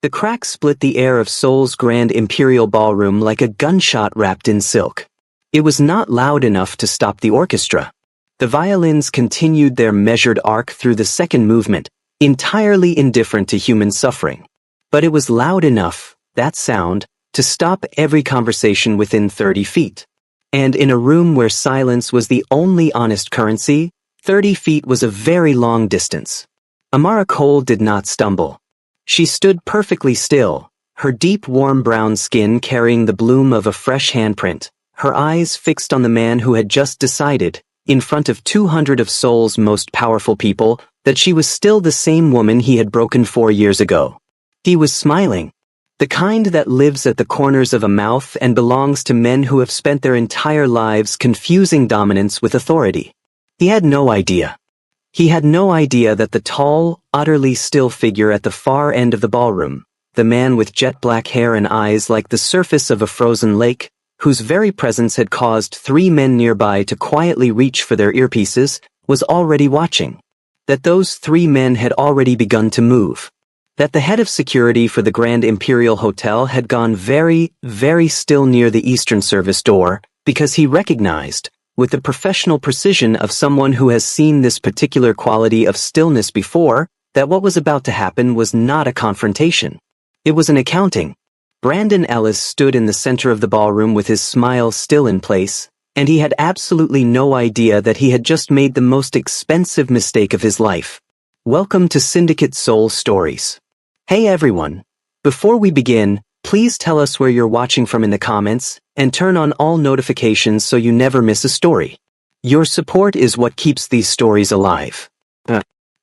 The crack split the air of Seoul's Grand Imperial Ballroom like a gunshot wrapped in silk. It was not loud enough to stop the orchestra. The violins continued their measured arc through the second movement, entirely indifferent to human suffering. But it was loud enough, that sound, to stop every conversation within 30 feet. And in a room where silence was the only honest currency, 30 feet was a very long distance. Amara Cole did not stumble. She stood perfectly still, her deep warm brown skin carrying the bloom of a fresh handprint, her eyes fixed on the man who had just decided, in front of 200 of Seoul's most powerful people, that she was still the same woman he had broken 4 years ago. He was smiling. The kind that lives at the corners of a mouth and belongs to men who have spent their entire lives confusing dominance with authority. He had no idea. He had no idea that the tall, utterly still figure at the far end of the ballroom, the man with jet black hair and eyes like the surface of a frozen lake, whose very presence had caused 3 men nearby to quietly reach for their earpieces, was already watching. That those 3 men had already begun to move. That the head of security for the Grand Imperial Hotel had gone very, very still near the Eastern Service door, because he recognized, with the professional precision of someone who has seen this particular quality of stillness before, that what was about to happen was not a confrontation. It was an accounting. Brandon Ellis stood in the center of the ballroom with his smile still in place, and he had absolutely no idea that he had just made the most expensive mistake of his life. Welcome to Syndicate Soul Stories. Hey everyone. Before we begin, please tell us where you're watching from in the comments, and turn on all notifications so you never miss a story. Your support is what keeps these stories alive.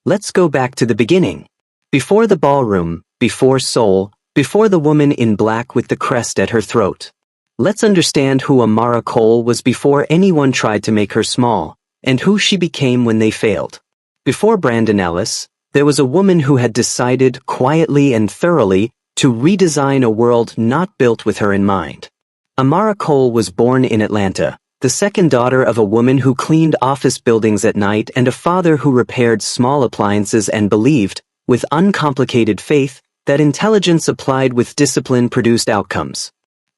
Let's go back to the beginning. Before the ballroom, before Seoul, before the woman in black with the crest at her throat. Let's understand who Amara Cole was before anyone tried to make her small, and who she became when they failed. Before Brandon Ellis, there was a woman who had decided quietly and thoroughly to redesign a world not built with her in mind. Amara Cole was born in Atlanta, the second daughter of a woman who cleaned office buildings at night and a father who repaired small appliances and believed, with uncomplicated faith, that intelligence applied with discipline produced outcomes.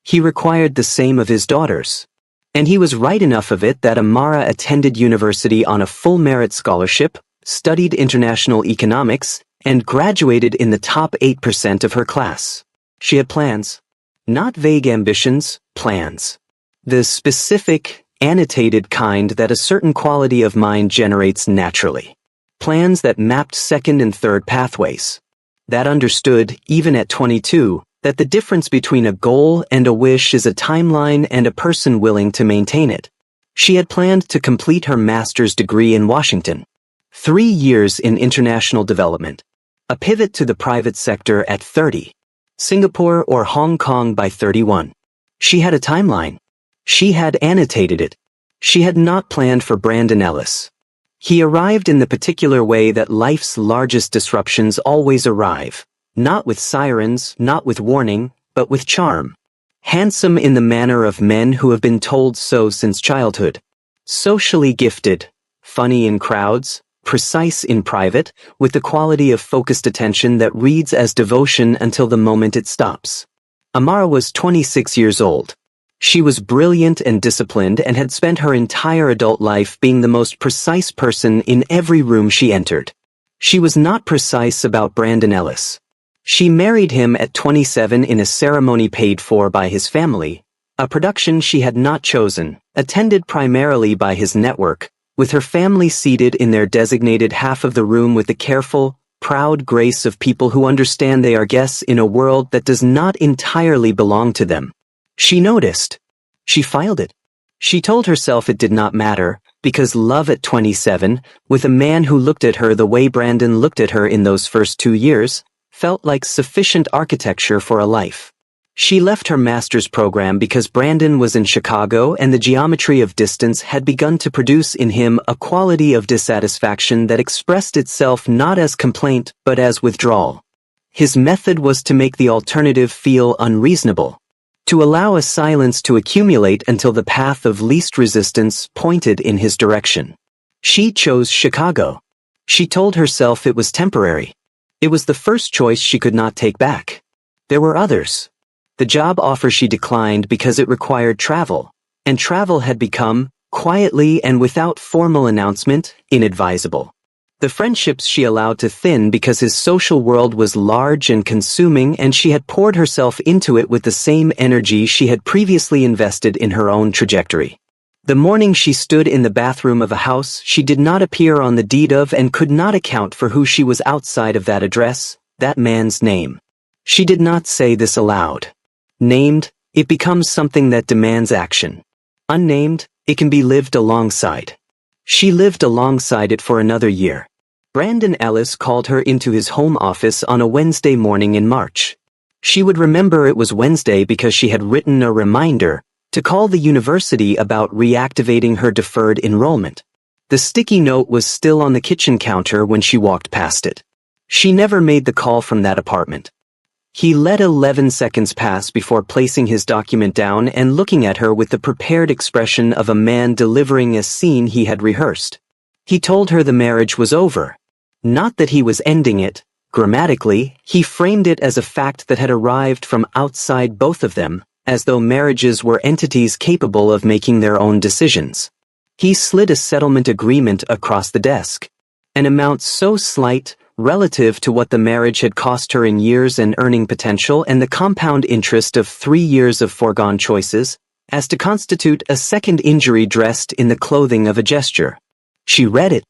He required the same of his daughters. And he was right enough of it that Amara attended university on a full merit scholarship, studied international economics, and graduated in the top 8% of her class. She had plans. Not vague ambitions, plans. The specific, annotated kind that a certain quality of mind generates naturally. Plans that mapped second and third pathways. That understood, even at 22, that the difference between a goal and a wish is a timeline and a person willing to maintain it. She had planned to complete her master's degree in Washington. 3 years in international development. A pivot to the private sector at 30. Singapore or Hong Kong by 31. She had a timeline. She had annotated it. She had not planned for Brandon Ellis. He arrived in the particular way that life's largest disruptions always arrive. Not with sirens, not with warning, but with charm. Handsome in the manner of men who have been told so since childhood. Socially gifted. Funny in crowds. Precise in private, with the quality of focused attention that reads as devotion until the moment it stops. Amara was 26 years old. She was brilliant and disciplined and had spent her entire adult life being the most precise person in every room she entered. She was not precise about Brandon Ellis. She married him at 27 in a ceremony paid for by his family, a production she had not chosen, attended primarily by his network, with her family seated in their designated half of the room with the careful, proud grace of people who understand they are guests in a world that does not entirely belong to them. She noticed. She filed it. She told herself it did not matter, because love at 27, with a man who looked at her the way Brandon looked at her in those first 2 years, felt like sufficient architecture for a life. She left her master's program because Brandon was in Chicago and the geometry of distance had begun to produce in him a quality of dissatisfaction that expressed itself not as complaint but as withdrawal. His method was to make the alternative feel unreasonable, to allow a silence to accumulate until the path of least resistance pointed in his direction. She chose Chicago. She told herself it was temporary. It was the first choice she could not take back. There were others. The job offer she declined because it required travel, and travel had become, quietly and without formal announcement, inadvisable. The friendships she allowed to thin because his social world was large and consuming, and she had poured herself into it with the same energy she had previously invested in her own trajectory. The morning she stood in the bathroom of a house she did not appear on the deed of and could not account for who she was outside of that address, that man's name. She did not say this aloud. Named, it becomes something that demands action. Unnamed, it can be lived alongside. She lived alongside it for another year. Brandon Ellis called her into his home office on a Wednesday morning in March. She would remember it was Wednesday because she had written a reminder to call the university about reactivating her deferred enrollment. The sticky note was still on the kitchen counter when she walked past it. She never made the call from that apartment. He let 11 seconds pass before placing his document down and looking at her with the prepared expression of a man delivering a scene he had rehearsed. He told her the marriage was over. Not that he was ending it. Grammatically, he framed it as a fact that had arrived from outside both of them, as though marriages were entities capable of making their own decisions. He slid a settlement agreement across the desk. An amount so slight, relative to what the marriage had cost her in years and earning potential and the compound interest of 3 years of foregone choices, as to constitute a second injury dressed in the clothing of a gesture. She read it.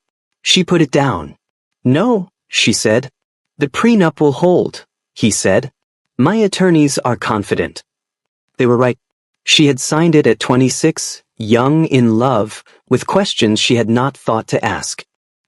She put it down. "No," she said. "The prenup will hold," he said. "My attorneys are confident." They were right. She had signed it at 26, young, in love, with questions she had not thought to ask.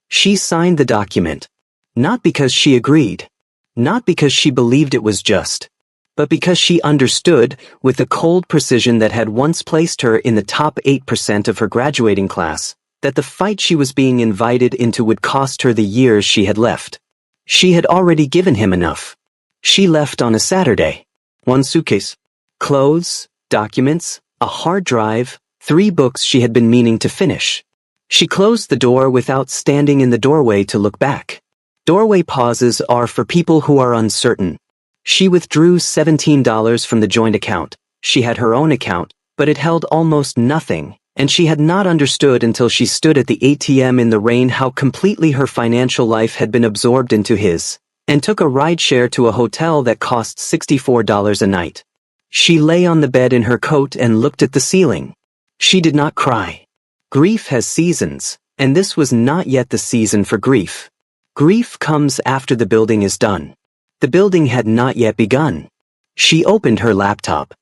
She signed the document. Not because she agreed, not because she believed it was just, but because she understood, with the cold precision that had once placed her in the top 8% of her graduating class, that the fight she was being invited into would cost her the years she had left. She had already given him enough. She left on a Saturday. 1 suitcase. Clothes, documents, a hard drive, 3 books she had been meaning to finish. She closed the door without standing in the doorway to look back. Doorway pauses are for people who are uncertain. She withdrew $17 from the joint account. She had her own account, but it held almost nothing, and she had not understood until she stood at the ATM in the rain how completely her financial life had been absorbed into his, and took a rideshare to a hotel that cost $64 a night. She lay on the bed in her coat and looked at the ceiling. She did not cry. Grief has seasons, and this was not yet the season for grief. Grief comes after the building is done. The building had not yet begun. She opened her laptop,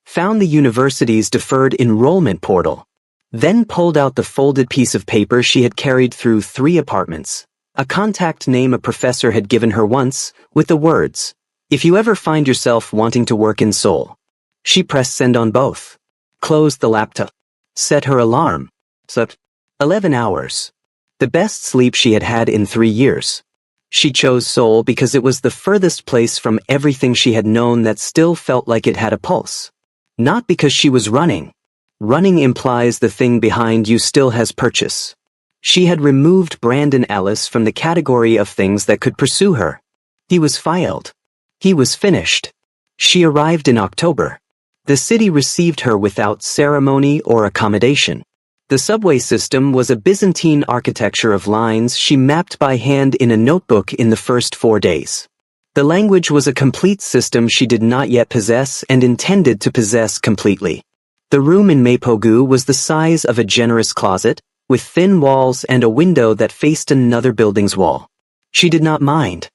found the university's deferred enrollment portal, then pulled out the folded piece of paper she had carried through 3 apartments, a contact name a professor had given her once, with the words, "If you ever find yourself wanting to work in Seoul." She pressed send on both, closed the laptop, set her alarm, slept 11 hours. The best sleep she had had in 3 years. She chose Seoul because it was the furthest place from everything she had known that still felt like it had a pulse. Not because she was running. Running implies the thing behind you still has purchase. She had removed Brandon Ellis from the category of things that could pursue her. He was filed. He was finished. She arrived in October. The city received her without ceremony or accommodation. The subway system was a Byzantine architecture of lines she mapped by hand in a notebook in the first 4 days. The language was a complete system she did not yet possess and intended to possess completely. The room in Mapogu was the size of a generous closet, with thin walls and a window that faced another building's wall. She did not mind.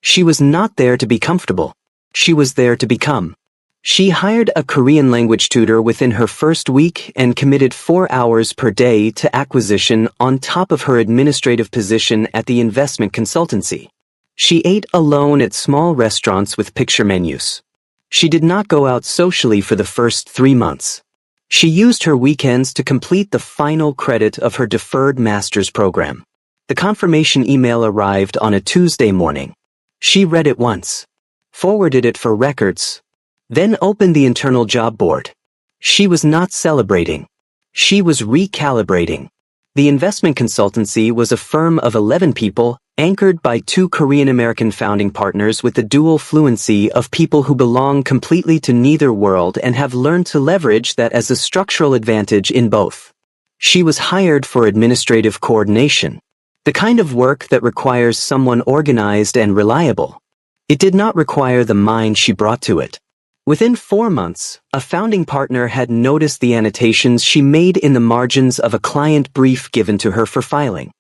She was not there to be comfortable. She was there to become. She hired a Korean language tutor within her first week and committed 4 hours per day to acquisition on top of her administrative position at the investment consultancy. She ate alone at small restaurants with picture menus. She did not go out socially for the first 3 months. She used her weekends to complete the final credit of her deferred master's program. The confirmation email arrived on a Tuesday morning. She read it once, forwarded it for records, then opened the internal job board. She was not celebrating. She was recalibrating. The investment consultancy was a firm of 11 people, anchored by two Korean-American founding partners with the dual fluency of people who belong completely to neither world and have learned to leverage that as a structural advantage in both. She was hired for administrative coordination, the kind of work that requires someone organized and reliable. It did not require the mind she brought to it. Within 4 months, a founding partner had noticed the annotations she made in the margins of a client brief given to her for filing.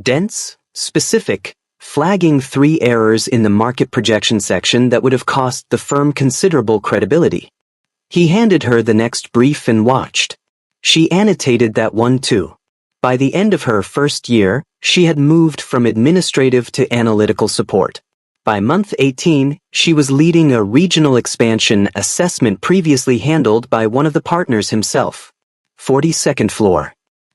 Dense, specific, flagging 3 errors in the market projection section that would have cost the firm considerable credibility. He handed her the next brief and watched. She annotated that one too. By the end of her first year, she had moved from administrative to analytical support. By month 18, she was leading a regional expansion assessment previously handled by one of the partners himself. 42nd floor.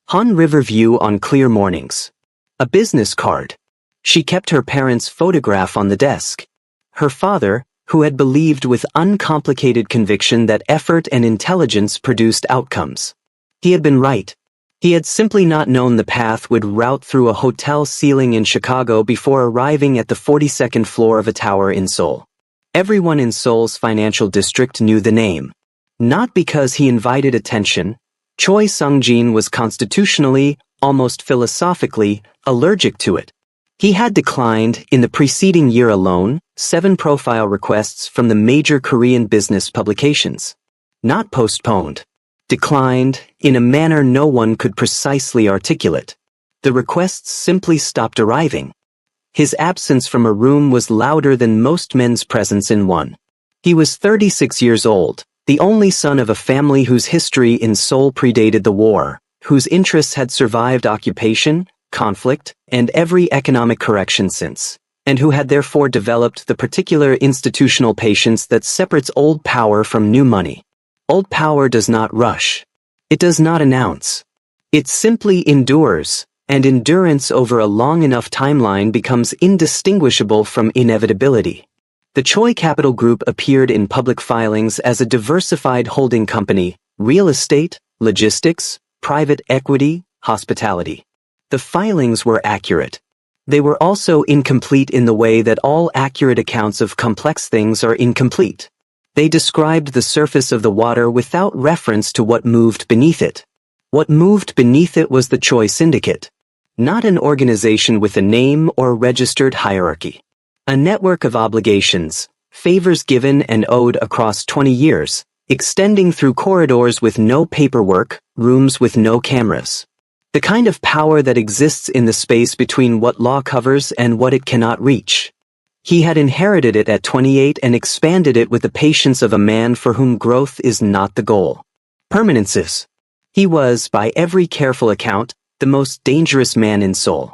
Han River view on clear mornings. A business card. She kept her parents' photograph on the desk. Her father, who had believed with uncomplicated conviction that effort and intelligence produced outcomes. He had been right. He had simply not known the path would route through a hotel ceiling in Chicago before arriving at the 42nd floor of a tower in Seoul. Everyone in Seoul's financial district knew the name. Not because he invited attention. Choi Sung-jin was constitutionally, almost philosophically, allergic to it. He had declined, in the preceding year alone, 7 profile requests from the major Korean business publications. Not postponed. Declined, in a manner no one could precisely articulate. The requests simply stopped arriving. His absence from a room was louder than most men's presence in one. He was 36 years old, the only son of a family whose history in Seoul predated the war, whose interests had survived occupation, conflict, and every economic correction since, and who had therefore developed the particular institutional patience that separates old power from new money. Old power does not rush. It does not announce. It simply endures, and endurance over a long enough timeline becomes indistinguishable from inevitability. The Choi Capital Group appeared in public filings as a diversified holding company, real estate, logistics, private equity, hospitality. The filings were accurate. They were also incomplete in the way that all accurate accounts of complex things are incomplete. They described the surface of the water without reference to what moved beneath it. What moved beneath it was the Choi Syndicate. Not an organization with a name or registered hierarchy. A network of obligations, favors given and owed across 20 years, extending through corridors with no paperwork, rooms with no cameras. The kind of power that exists in the space between what law covers and what it cannot reach. He had inherited it at 28 and expanded it with the patience of a man for whom growth is not the goal. Permanences. He was, by every careful account, the most dangerous man in Seoul.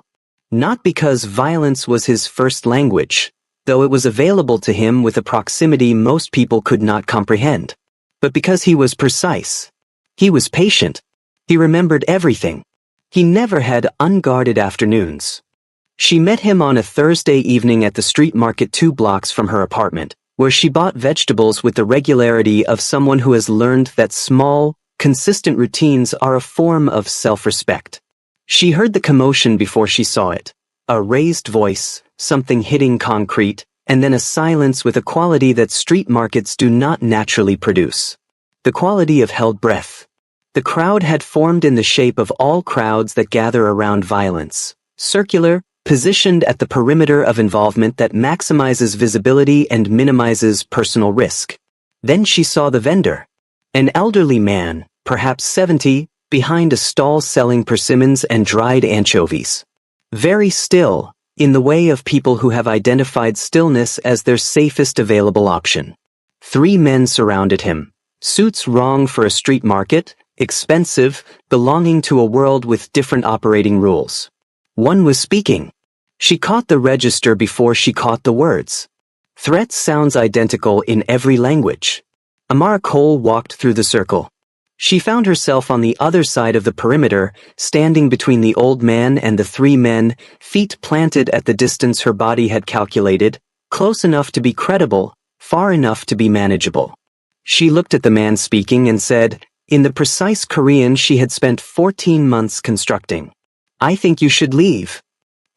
Not because violence was his first language, though it was available to him with a proximity most people could not comprehend, but because he was precise. He was patient. He remembered everything. He never had unguarded afternoons. She met him on a Thursday evening at the street market 2 blocks from her apartment, where she bought vegetables with the regularity of someone who has learned that small, consistent routines are a form of self-respect. She heard the commotion before she saw it. A raised voice, something hitting concrete, and then a silence with a quality that street markets do not naturally produce. The quality of held breath. The crowd had formed in the shape of all crowds that gather around violence. Circular, positioned at the perimeter of involvement that maximizes visibility and minimizes personal risk. Then she saw the vendor. An elderly man, perhaps 70, behind a stall selling persimmons and dried anchovies. Very still, in the way of people who have identified stillness as their safest available option. 3 men surrounded him. Suits wrong for a street market, expensive, belonging to a world with different operating rules. One was speaking. She caught the register before she caught the words. Threat sounds identical in every language. Amara Cole walked through the circle. She found herself on the other side of the perimeter, standing between the old man and the 3 men, feet planted at the distance her body had calculated, close enough to be credible, far enough to be manageable. She looked at the man speaking and said, in the precise Korean she had spent 14 months constructing, "I think you should leave."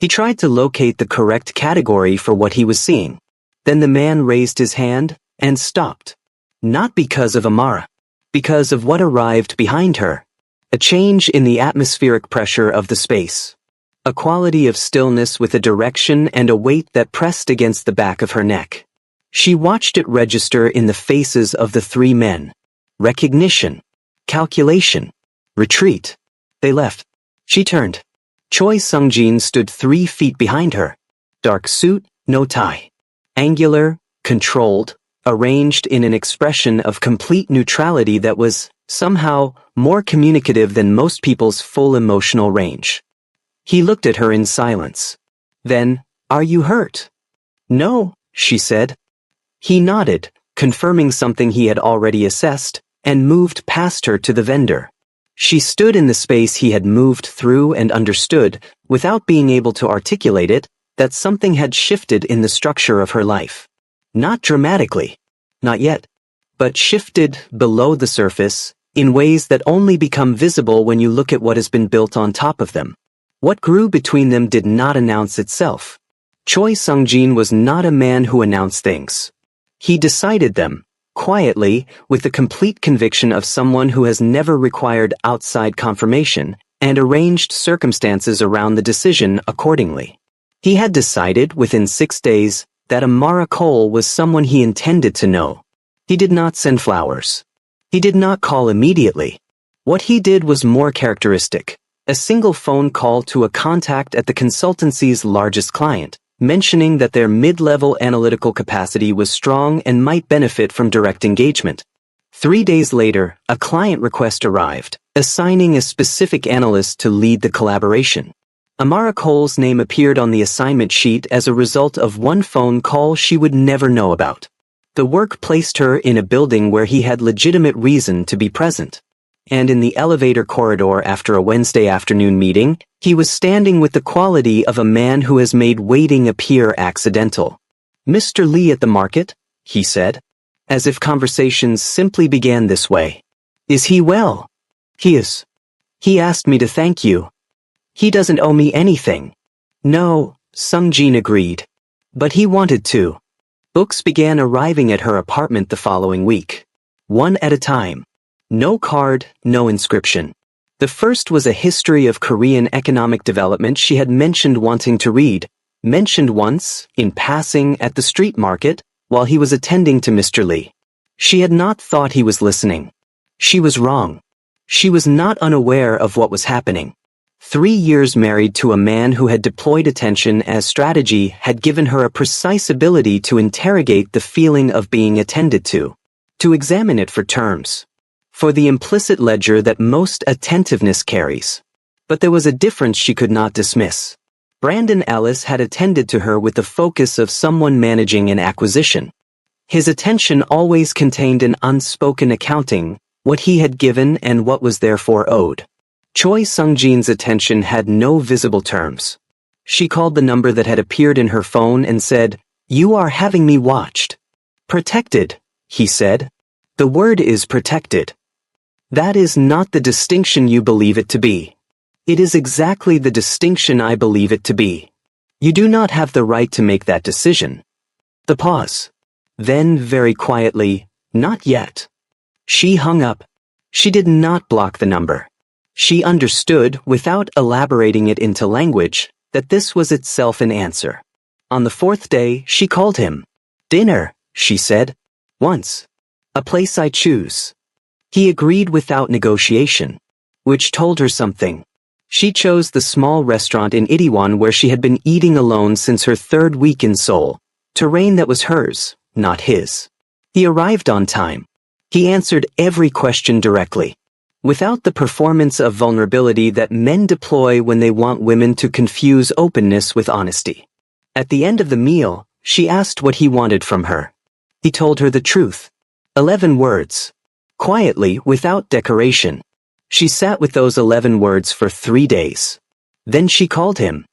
He tried to locate the correct category for what he was seeing. Then the man raised his hand and stopped. Not because of Amara. Because of what arrived behind her. A change in the atmospheric pressure of the space. A quality of stillness with a direction and a weight that pressed against the back of her neck. She watched it register in the faces of the three men. Recognition. Calculation. Retreat. They left. She turned. Choi Sung-jin stood 3 feet behind her. Dark suit, no tie. Angular, controlled, arranged in an expression of complete neutrality that was, somehow, more communicative than most people's full emotional range. He looked at her in silence. Then, "Are you hurt?" "No," she said. He nodded, confirming something he had already assessed, and moved past her to the vendor. She stood in the space he had moved through and understood, without being able to articulate it, that something had shifted in the structure of her life. Not dramatically. Not yet. But shifted below the surface, in ways that only become visible when you look at what has been built on top of them. What grew between them did not announce itself. Choi Sung-jin was not a man who announced things. He decided them, quietly, with the complete conviction of someone who has never required outside confirmation, and arranged circumstances around the decision accordingly. He had decided, within 6 days, that Amara Cole was someone he intended to know. He did not send flowers. He did not call immediately. What he did was more characteristic. A single phone call to a contact at the consultancy's largest client, mentioning that their mid-level analytical capacity was strong and might benefit from direct engagement. 3 days later, a client request arrived, assigning a specific analyst to lead the collaboration. Amara Cole's name appeared on the assignment sheet as a result of one phone call she would never know about. The work placed her in a building where he had legitimate reason to be present. And in the elevator corridor after a Wednesday afternoon meeting, he was standing with the quality of a man who has made waiting appear accidental. "Mr. Lee at the market?" he said, as if conversations simply began this way. "Is he well?" "He is. He asked me to thank you. He doesn't owe me anything." "No," Sung-jin agreed. "But he wanted to." Books began arriving at her apartment the following week. One at a time. No card, no inscription. The first was a history of Korean economic development she had mentioned wanting to read, mentioned once, in passing, at the street market, while he was attending to Mr. Lee. She had not thought he was listening. She was wrong. She was not unaware of what was happening. 3 years married to a man who had deployed attention as strategy had given her a precise ability to interrogate the feeling of being attended to examine it for terms. For the implicit ledger that most attentiveness carries. But there was a difference she could not dismiss. Brandon Ellis had attended to her with the focus of someone managing an acquisition. His attention always contained an unspoken accounting, what he had given and what was therefore owed. Choi Sung-jin's attention had no visible terms. She called the number that had appeared in her phone and said, "You are having me watched." "Protected," he said. "The word is protected. That is not the distinction you believe it to be. It is exactly the distinction I believe it to be. You do not have the right to make that decision." The pause. Then, very quietly, "Not yet." She hung up. She did not block the number. She understood, without elaborating it into language, that this was itself an answer. On the 4th day, she called him. "Dinner," she said. "Once. A place I choose." He agreed without negotiation, which told her something. She chose the small restaurant in Itaewon where she had been eating alone since her 3rd week in Seoul, terrain that was hers, not his. He arrived on time. He answered every question directly, without the performance of vulnerability that men deploy when they want women to confuse openness with honesty. At the end of the meal, she asked what he wanted from her. He told her the truth. 11 words. Quietly, without decoration. She sat with those 11 words for 3 days. Then she called him.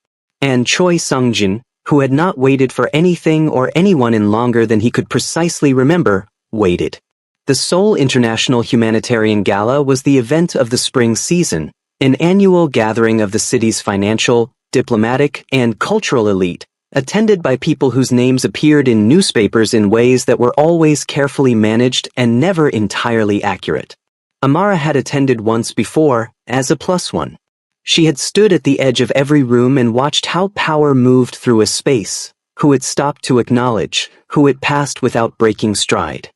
And Choi Sung-jin, who had not waited for anything or anyone in longer than he could precisely remember, waited. The Seoul International Humanitarian Gala was the event of the spring season, an annual gathering of the city's financial, diplomatic, and cultural elite, attended by people whose names appeared in newspapers in ways that were always carefully managed and never entirely accurate. Amara had attended once before, as a plus one. She had stood at the edge of every room and watched how power moved through a space, who it stopped to acknowledge, who it passed without breaking stride.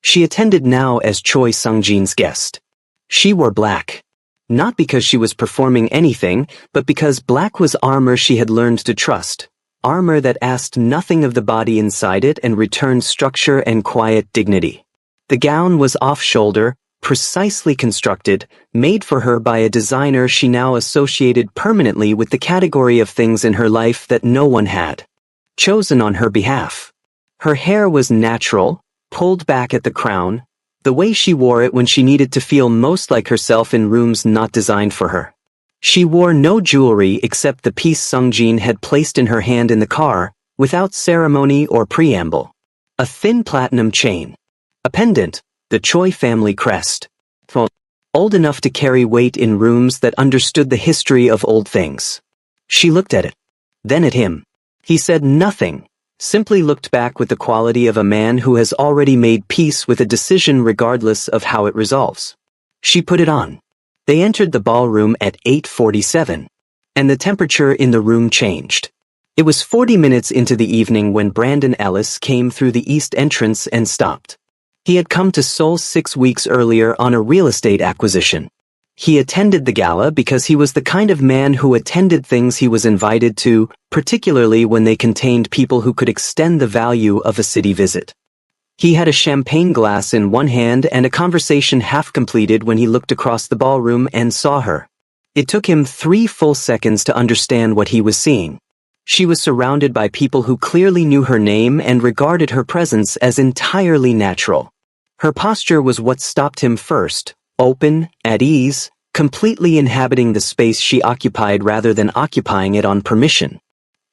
She attended now as Choi Sung-jin's guest. She wore black. Not because she was performing anything, but because black was armor she had learned to trust. Armor that asked nothing of the body inside it and returned structure and quiet dignity. The gown was off-shoulder, precisely constructed, made for her by a designer she now associated permanently with the category of things in her life that no one had chosen on her behalf. Her hair was natural, pulled back at the crown, the way she wore it when she needed to feel most like herself in rooms not designed for her. She wore no jewelry except the piece Sung-jin had placed in her hand in the car, without ceremony or preamble. A thin platinum chain. A pendant, the Choi family crest. Old enough to carry weight in rooms that understood the history of old things. She looked at it. Then at him. He said nothing, simply looked back with the quality of a man who has already made peace with a decision regardless of how it resolves. She put it on. They entered the ballroom at 8:47, and the temperature in the room changed. It was 40 minutes into the evening when Brandon Ellis came through the east entrance and stopped. He had come to Seoul 6 weeks earlier on a real estate acquisition. He attended the gala because he was the kind of man who attended things he was invited to, particularly when they contained people who could extend the value of a city visit. He had a champagne glass in one hand and a conversation half completed when he looked across the ballroom and saw her. It took him 3 full seconds to understand what he was seeing. She was surrounded by people who clearly knew her name and regarded her presence as entirely natural. Her posture was what stopped him first, open, at ease, completely inhabiting the space she occupied rather than occupying it on permission.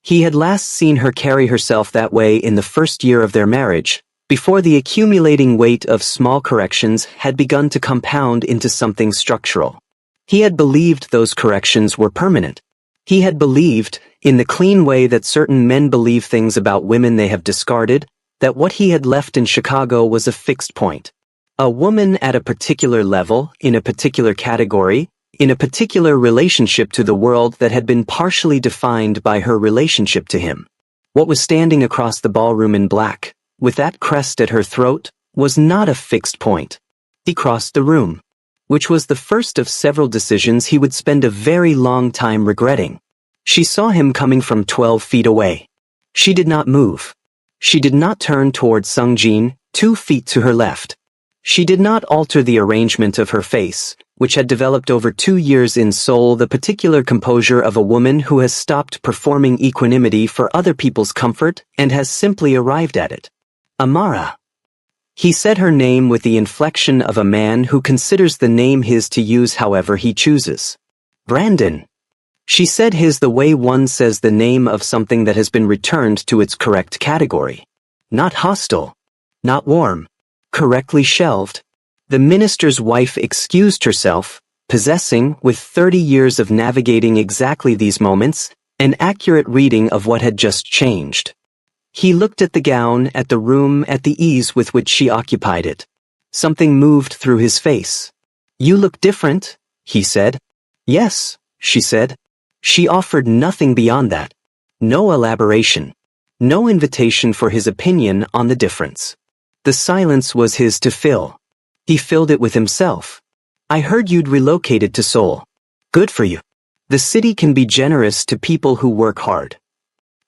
He had last seen her carry herself that way in the first year of their marriage, before the accumulating weight of small corrections had begun to compound into something structural. He had believed those corrections were permanent. He had believed, in the clean way that certain men believe things about women they have discarded, that what he had left in Chicago was a fixed point. A woman at a particular level, in a particular category, in a particular relationship to the world that had been partially defined by her relationship to him. What was standing across the ballroom in black, with that crest at her throat, was not a fixed point. He crossed the room, which was the first of several decisions he would spend a very long time regretting. She saw him coming from 12 feet away. She did not move. She did not turn toward Sung-jin, 2 feet to her left. She did not alter the arrangement of her face, which had developed over 2 years in Seoul, the particular composure of a woman who has stopped performing equanimity for other people's comfort and has simply arrived at it. Amara. He said her name with the inflection of a man who considers the name his to use however he chooses. Brandon. She said his the way one says the name of something that has been returned to its correct category. Not hostile. Not warm. Correctly shelved. The minister's wife excused herself, possessing, with 30 years of navigating exactly these moments, an accurate reading of what had just changed. He looked at the gown, at the room, at the ease with which she occupied it. Something moved through his face. "You look different," he said. "Yes," she said. She offered nothing beyond that. No elaboration. No invitation for his opinion on the difference. The silence was his to fill. He filled it with himself. "I heard you'd relocated to Seoul. Good for you. The city can be generous to people who work hard."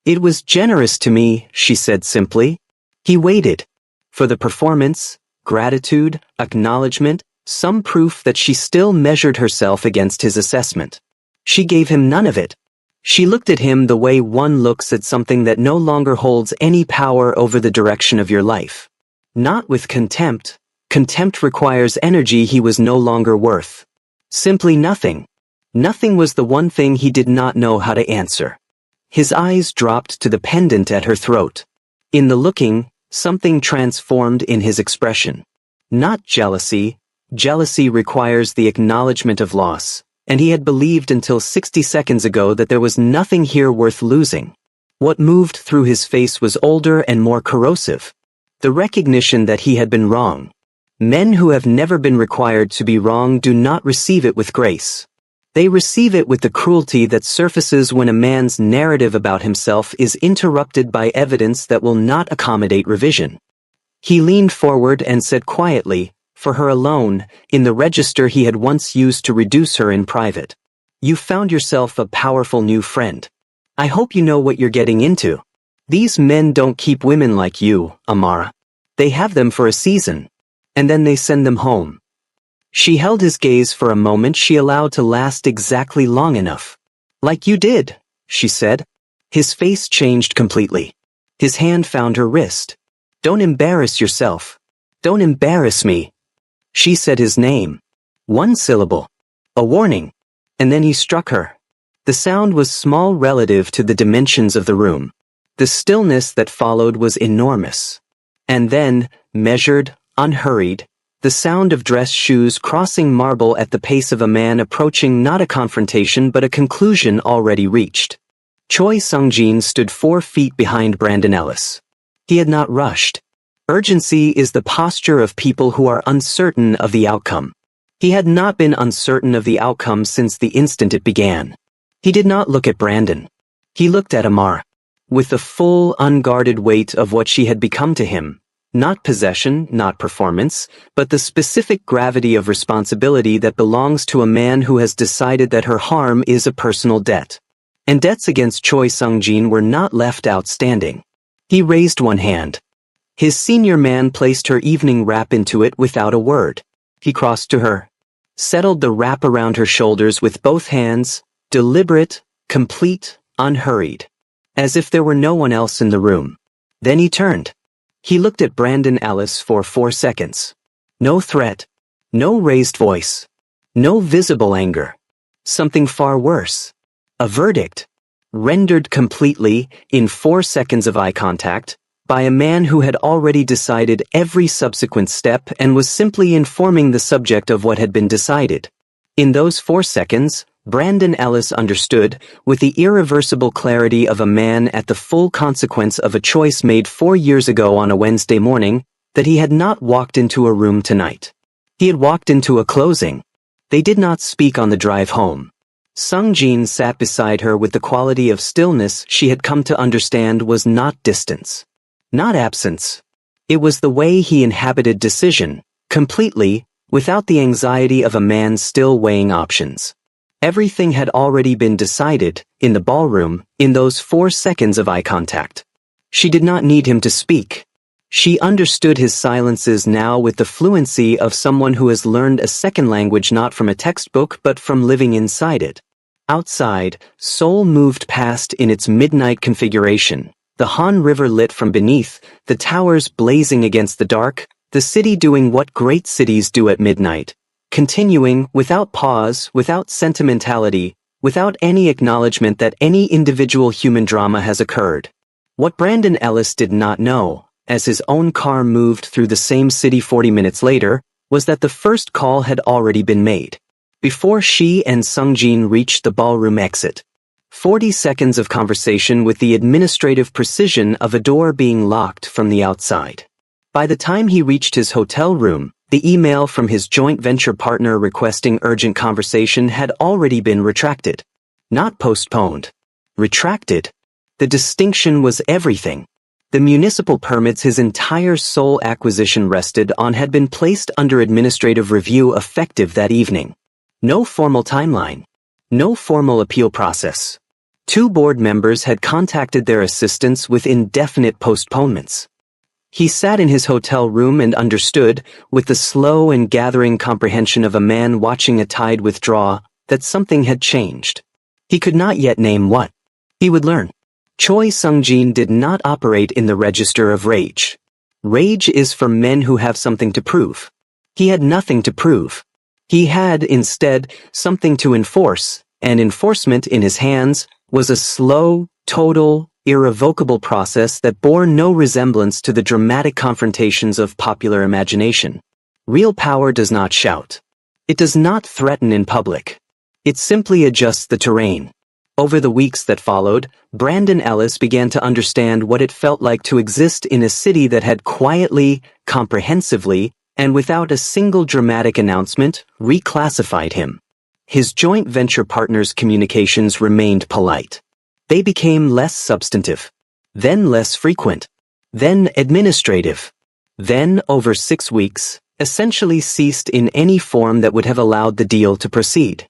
"It was generous to me," she said simply. He waited. For the performance, gratitude, acknowledgement, some proof that she still measured herself against his assessment. She gave him none of it. She looked at him the way one looks at something that no longer holds any power over the direction of your life. Not with contempt. Contempt requires energy he was no longer worth. Simply nothing. Nothing was the one thing he did not know how to answer. His eyes dropped to the pendant at her throat. In the looking, something transformed in his expression. Not jealousy. Jealousy requires the acknowledgement of loss. and he had believed until 60 seconds ago that there was nothing here worth losing. What moved through his face was older and more corrosive. The recognition that he had been wrong. Men who have never been required to be wrong do not receive it with grace. They receive it with the cruelty that surfaces when a man's narrative about himself is interrupted by evidence that will not accommodate revision. He leaned forward and said quietly, for her alone, in the register he had once used to reduce her in private. "You found yourself a powerful new friend. I hope you know what you're getting into. These men don't keep women like you, Amara. They have them for a season, and then they send them home." She held his gaze for a moment she allowed to last exactly long enough. "Like you did," she said. His face changed completely. His hand found her wrist. "Don't embarrass yourself. Don't embarrass me." She said his name. One syllable. A warning. And then he struck her. The sound was small relative to the dimensions of the room. The stillness that followed was enormous. And then, measured, unhurried, the sound of dress shoes crossing marble at the pace of a man approaching not a confrontation but a conclusion already reached. Choi Sung-jin stood 4 feet behind Brandon Ellis. He had not rushed. Urgency is the posture of people who are uncertain of the outcome. He had not been uncertain of the outcome since the instant it began. He did not look at Brandon. He looked at Amara. With the full, unguarded weight of what she had become to him. Not possession, not performance, but the specific gravity of responsibility that belongs to a man who has decided that her harm is a personal debt. And debts against Choi Sung-jin were not left outstanding. He raised one hand. His senior man placed her evening wrap into it without a word. He crossed to her, settled the wrap around her shoulders with both hands, deliberate, complete, unhurried, as if there were no one else in the room. Then he turned. He looked at Brandon Ellis for 4 seconds. No threat, no raised voice, no visible anger. Something far worse. A verdict, rendered completely, in 4 seconds of eye contact, by a man who had already decided every subsequent step and was simply informing the subject of what had been decided. In those 4 seconds, Brandon Ellis understood, with the irreversible clarity of a man at the full consequence of a choice made 4 years ago on a Wednesday morning, that he had not walked into a room tonight. He had walked into a closing. They did not speak on the drive home. Sung-jin sat beside her with the quality of stillness she had come to understand was not distance. Not absence. It was the way he inhabited decision, completely, without the anxiety of a man still weighing options. Everything had already been decided, in the ballroom, in those 4 seconds of eye contact. She did not need him to speak. She understood his silences now with the fluency of someone who has learned a second language not from a textbook but from living inside it. Outside, Seoul moved past in its midnight configuration, the Han River lit from beneath, the towers blazing against the dark, the city doing what great cities do at midnight, continuing, without pause, without sentimentality, without any acknowledgement that any individual human drama has occurred. What Brandon Ellis did not know, as his own car moved through the same city 40 minutes later, was that the first call had already been made. Before she and Sung-jin reached the ballroom exit. 40 seconds of conversation with the administrative precision of a door being locked from the outside. By the time he reached his hotel room, the email from his joint venture partner requesting urgent conversation had already been retracted. Not postponed. Retracted. The distinction was everything. The municipal permits his entire Seoul acquisition rested on had been placed under administrative review effective that evening. No formal timeline. No formal appeal process. 2 board members had contacted their assistants with indefinite postponements. He sat in his hotel room and understood, with the slow and gathering comprehension of a man watching a tide withdraw, that something had changed. He could not yet name what. He would learn. Choi Sung-jin did not operate in the register of rage. Rage is for men who have something to prove. He had nothing to prove. He had, instead, something to enforce, and enforcement in his hands was a slow, total, irrevocable process that bore no resemblance to the dramatic confrontations of popular imagination. Real power does not shout. It does not threaten in public. It simply adjusts the terrain. Over the weeks that followed, Brandon Ellis began to understand what it felt like to exist in a city that had quietly, comprehensively, and without a single dramatic announcement, reclassified him. His joint venture partners' communications remained polite. They became less substantive, then less frequent, then administrative, then, over 6 weeks, essentially ceased in any form that would have allowed the deal to proceed.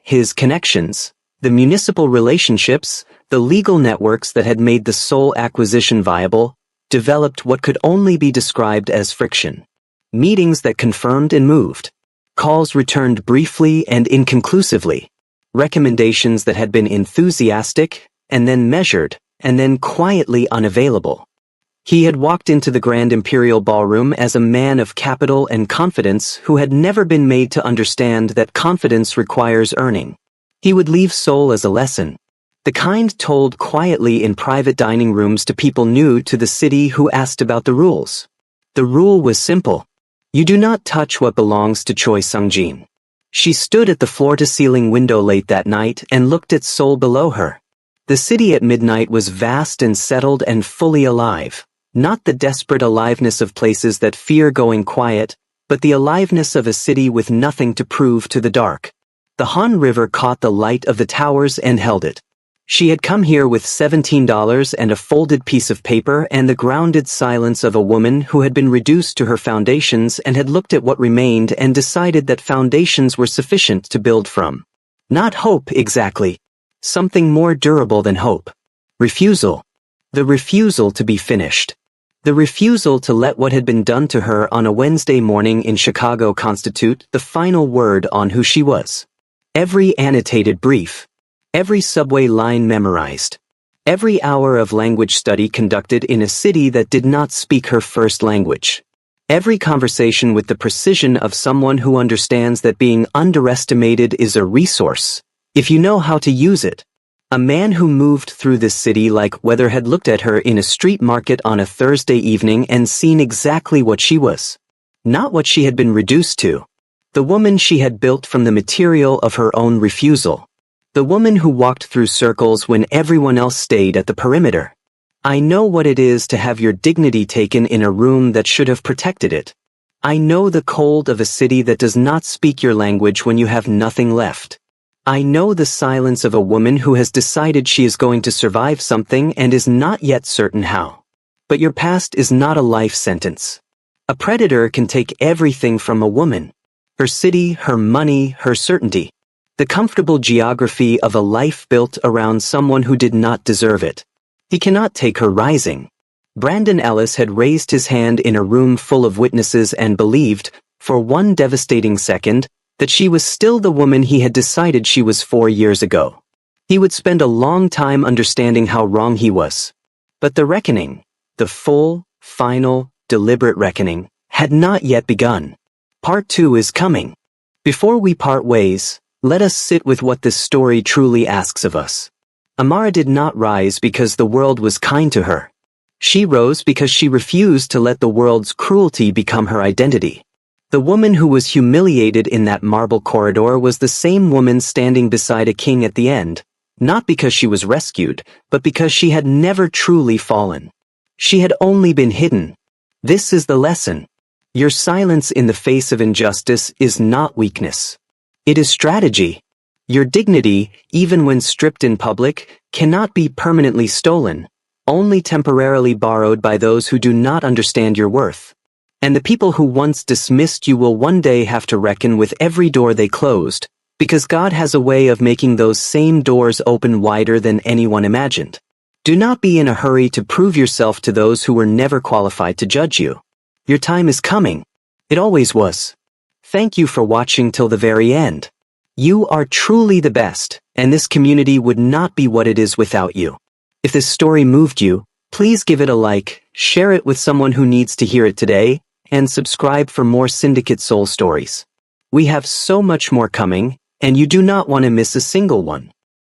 His connections, the municipal relationships, the legal networks that had made the sole acquisition viable, developed what could only be described as friction. Meetings that confirmed and moved. Calls returned briefly and inconclusively. Recommendations that had been enthusiastic, and then measured, and then quietly unavailable. He had walked into the Grand Imperial Ballroom as a man of capital and confidence who had never been made to understand that confidence requires earning. He would leave Seoul as a lesson, the kind told quietly in private dining rooms to people new to the city who asked about the rules. The rule was simple. You do not touch what belongs to Choi Sung-jin. She stood at the floor-to-ceiling window late that night and looked at Seoul below her. The city at midnight was vast and settled and fully alive. Not the desperate aliveness of places that fear going quiet, but the aliveness of a city with nothing to prove to the dark. The Han River caught the light of the towers and held it. She had come here with $17 and a folded piece of paper and the grounded silence of a woman who had been reduced to her foundations and had looked at what remained and decided that foundations were sufficient to build from. Not hope, exactly. Something more durable than hope. Refusal. The refusal to be finished. The refusal to let what had been done to her on a Wednesday morning in Chicago constitute the final word on who she was. Every annotated brief. Every subway line memorized. Every hour of language study conducted in a city that did not speak her first language. Every conversation with the precision of someone who understands that being underestimated is a resource, if you know how to use it. A man who moved through this city like weather had looked at her in a street market on a Thursday evening and seen exactly what she was. Not what she had been reduced to. The woman she had built from the material of her own refusal. The woman who walked through circles when everyone else stayed at the perimeter. I know what it is to have your dignity taken in a room that should have protected it. I know the cold of a city that does not speak your language when you have nothing left. I know the silence of a woman who has decided she is going to survive something and is not yet certain how. But your past is not a life sentence. A predator can take everything from a woman. Her city, her money, her certainty. The comfortable geography of a life built around someone who did not deserve it. He cannot take her rising. Brandon Ellis had raised his hand in a room full of witnesses and believed, for one devastating second, that she was still the woman he had decided she was 4 years ago. He would spend a long time understanding how wrong he was. But the reckoning, the full, final, deliberate reckoning, had not yet begun. Part 2 is coming. Before we part ways, let us sit with what this story truly asks of us. Amara did not rise because the world was kind to her. She rose because she refused to let the world's cruelty become her identity. The woman who was humiliated in that marble corridor was the same woman standing beside a king at the end, not because she was rescued, but because she had never truly fallen. She had only been hidden. This is the lesson. Your silence in the face of injustice is not weakness. It is strategy. Your dignity, even when stripped in public, cannot be permanently stolen, only temporarily borrowed by those who do not understand your worth. And the people who once dismissed you will one day have to reckon with every door they closed, because God has a way of making those same doors open wider than anyone imagined. Do not be in a hurry to prove yourself to those who were never qualified to judge you. Your time is coming. It always was. Thank you for watching till the very end. You are truly the best, and this community would not be what it is without you. If this story moved you, please give it a like, share it with someone who needs to hear it today, and subscribe for more Syndicate Soul stories. We have so much more coming, and you do not want to miss a single one.